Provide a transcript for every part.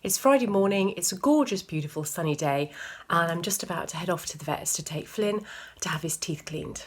It's Friday morning, it's a gorgeous, beautiful sunny day, and I'm just about to head off to the vets to take Flynn to have his teeth cleaned.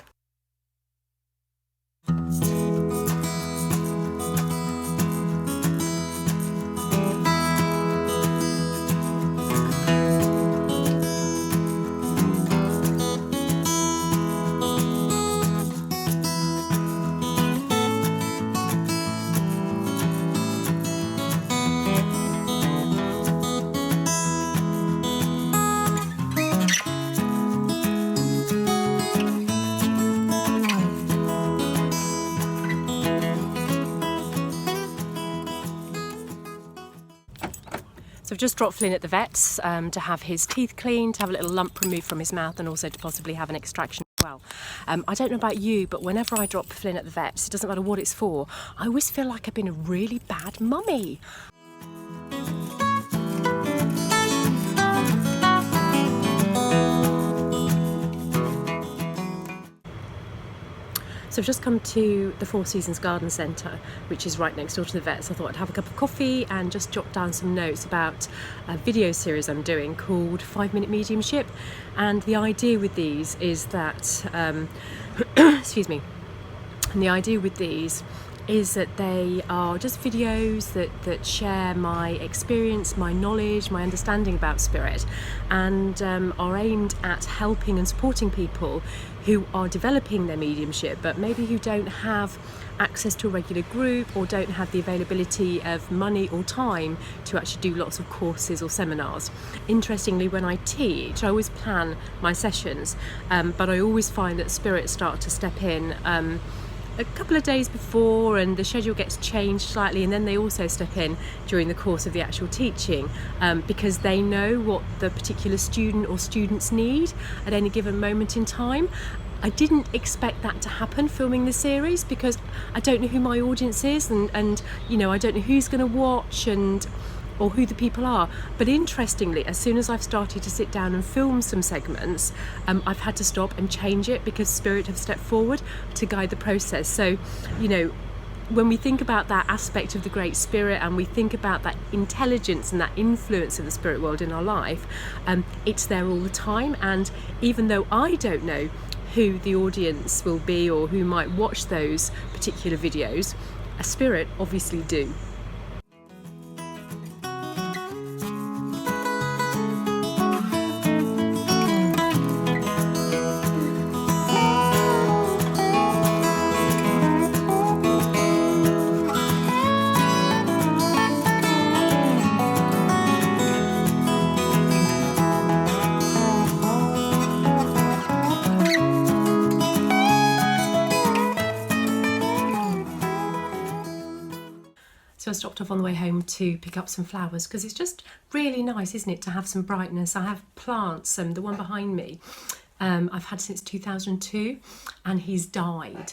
So I've just dropped Flynn at the vet's to have his teeth cleaned, to have a little lump removed from his mouth, and also to possibly have an extraction as well. I don't know about you, but whenever I drop Flynn at the vet's, it doesn't matter what it's for, I always feel like I've been a really bad mummy. So I've just come to the Four Seasons Garden Centre, which is right next door to the vets. I thought I'd have a cup of coffee and just jot down some notes about a video series I'm doing called 5-Minute Mediumship. And the idea with these is that, excuse me, and the idea with these is that they are just videos that share my experience, my knowledge, my understanding about spirit, and are aimed at helping and supporting people who are developing their mediumship, but maybe who don't have access to a regular group or don't have the availability of money or time to actually do lots of courses or seminars. Interestingly, when I teach, I always plan my sessions, but I always find that spirits start to step in a couple of days before, and the schedule gets changed slightly, and then they also step in during the course of the actual teaching, because they know what the particular student or students need at any given moment in time. I didn't expect that to happen filming the series, because I don't know who my audience is, and you know, I don't know who's going to watch or who the people are. But interestingly, as soon as I've started to sit down and film some segments, I've had to stop and change it because Spirit have stepped forward to guide the process. So, you know, when we think about that aspect of the Great Spirit, and we think about that intelligence and that influence of the spirit world in our life, it's there all the time. And even though I don't know who the audience will be or who might watch those particular videos, a spirit obviously do. So I stopped off on the way home to pick up some flowers, because it's just really nice, isn't it, to have some brightness. I have plants, the one behind me, I've had since 2002, and he's died.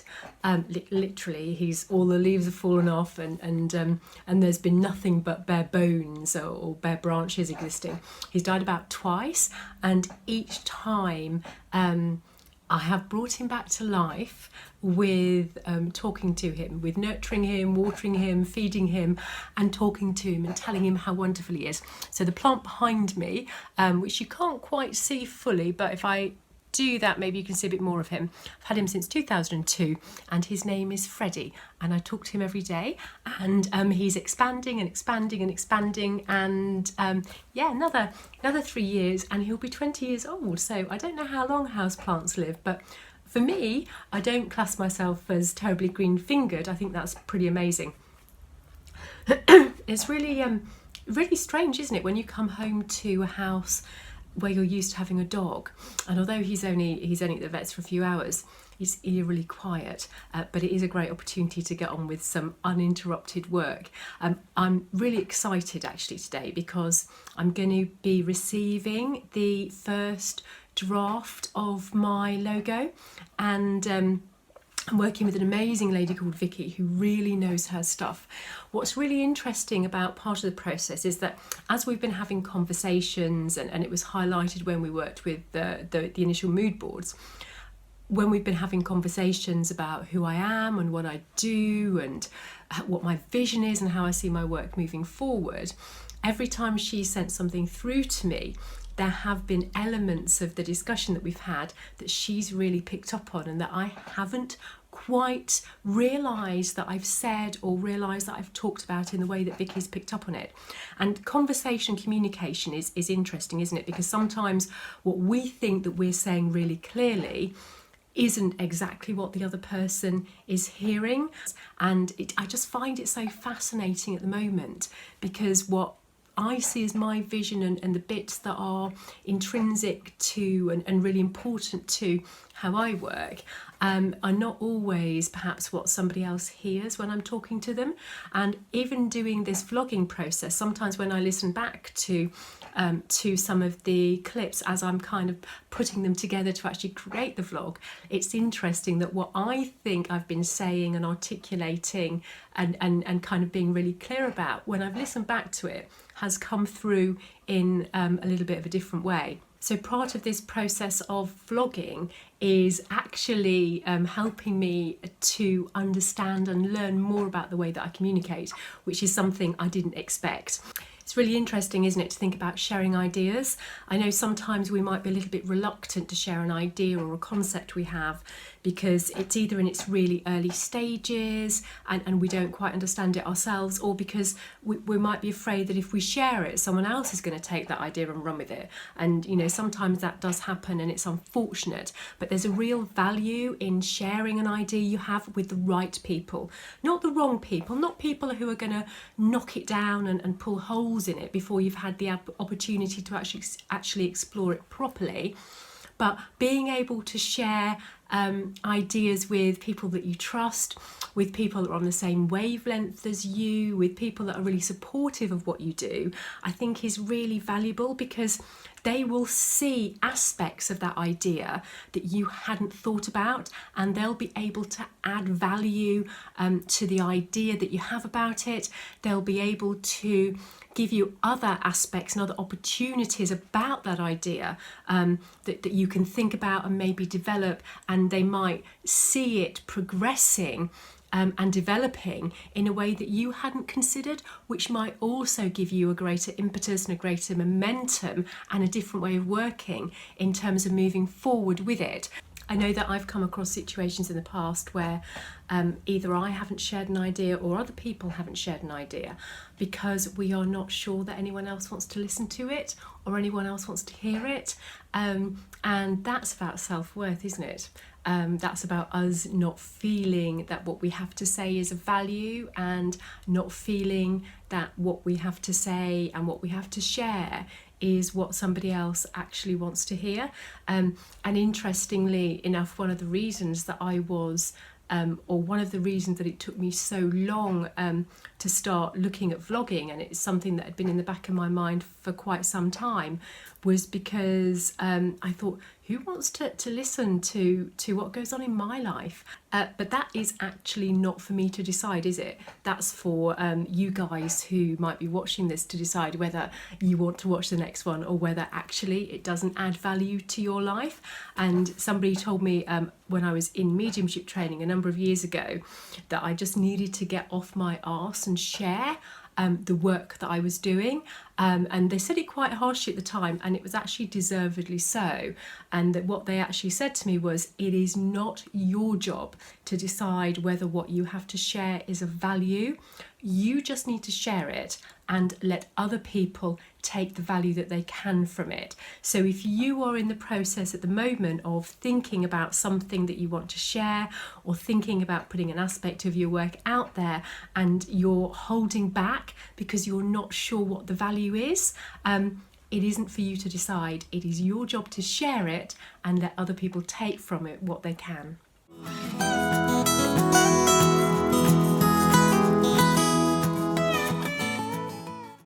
Literally, all the leaves have fallen off, and there's been nothing but bare bones or bare branches existing. He's died about twice, and each time I have brought him back to life with talking to him, with nurturing him, watering him, feeding him, and talking to him and telling him how wonderful he is. So the plant behind me, which you can't quite see fully, but if I do that, maybe you can see a bit more of him. I've had him since 2002, and his name is Freddie, and I talk to him every day, and he's expanding and expanding and expanding, and yeah, another 3 years and he'll be 20 years old. So I don't know how long houseplants live, but for me, I don't class myself as terribly green-fingered. I think that's pretty amazing. It's really really strange, isn't it, when you come home to a house where you're used to having a dog, and although he's only at the vet's for a few hours, he's eerily quiet, but it is a great opportunity to get on with some uninterrupted work. I'm really excited actually today, because I'm going to be receiving the first draft of my logo, and I'm working with an amazing lady called Vicky who really knows her stuff. What's really interesting about part of the process is that as we've been having conversations, and it was highlighted when we worked with the initial mood boards, when we've been having conversations about who I am and what I do and what my vision is and how I see my work moving forward, every time she sent something through to me, there have been elements of the discussion that we've had that she's really picked up on and that I haven't quite realised that I've said or realised that I've talked about in the way that Vicky's picked up on it. And conversation communication is interesting, isn't it? Because sometimes what we think that we're saying really clearly isn't exactly what the other person is hearing. And I just find it so fascinating at the moment, because what I see as my vision and the bits that are intrinsic to and really important to how I work are not always perhaps what somebody else hears when I'm talking to them. And even doing this vlogging process, sometimes when I listen back to some of the clips as I'm kind of putting them together to actually create the vlog, it's interesting that what I think I've been saying and articulating and kind of being really clear about, when I've listened back to it, has come through in a little bit of a different way. So part of this process of vlogging is actually helping me to understand and learn more about the way that I communicate, which is something I didn't expect. It's really interesting, isn't it, to think about sharing ideas. I know sometimes we might be a little bit reluctant to share an idea or a concept we have because it's either in its really early stages and we don't quite understand it ourselves, or because we might be afraid that if we share it, someone else is going to take that idea and run with it. And, you know, sometimes that does happen and it's unfortunate, but there's a real value in sharing an idea you have with the right people, not the wrong people, not people who are going to knock it down and pull holes in it before you've had the opportunity to actually explore it properly, but being able to share ideas with people that you trust, with people that are on the same wavelength as you, with people that are really supportive of what you do, I think is really valuable, because they will see aspects of that idea that you hadn't thought about, and they'll be able to add value to the idea that you have about it. They'll be able to give you other aspects and other opportunities about that idea that you can think about and maybe develop, and they might see it progressing and developing in a way that you hadn't considered, which might also give you a greater impetus and a greater momentum and a different way of working in terms of moving forward with it. I know that I've come across situations in the past where either I haven't shared an idea or other people haven't shared an idea because we are not sure that anyone else wants to listen to it or anyone else wants to hear it. And that's about self-worth, isn't it? That's about us not feeling that what we have to say is of value, and not feeling that what we have to say and what we have to share is what somebody else actually wants to hear. And interestingly enough, one of the reasons that I was or one of the reasons that it took me so long to start looking at vlogging, and it's something that had been in the back of my mind for quite some time, was because I thought, who wants to listen to what goes on in my life? But that is actually not for me to decide, is it? That's for you guys who might be watching this to decide whether you want to watch the next one or whether actually it doesn't add value to your life. And somebody told me when I was in mediumship training a number of years ago that I just needed to get off my arse and share the work that I was doing, and they said it quite harshly at the time, and it was actually deservedly so. And that what they actually said to me was, it is not your job to decide whether what you have to share is of value. You just need to share it and let other people take the value that they can from it. So if you are in the process at the moment of thinking about something that you want to share, or thinking about putting an aspect of your work out there, and you're holding back because you're not sure what the value is, it isn't for you to decide. It is your job to share it and let other people take from it what they can.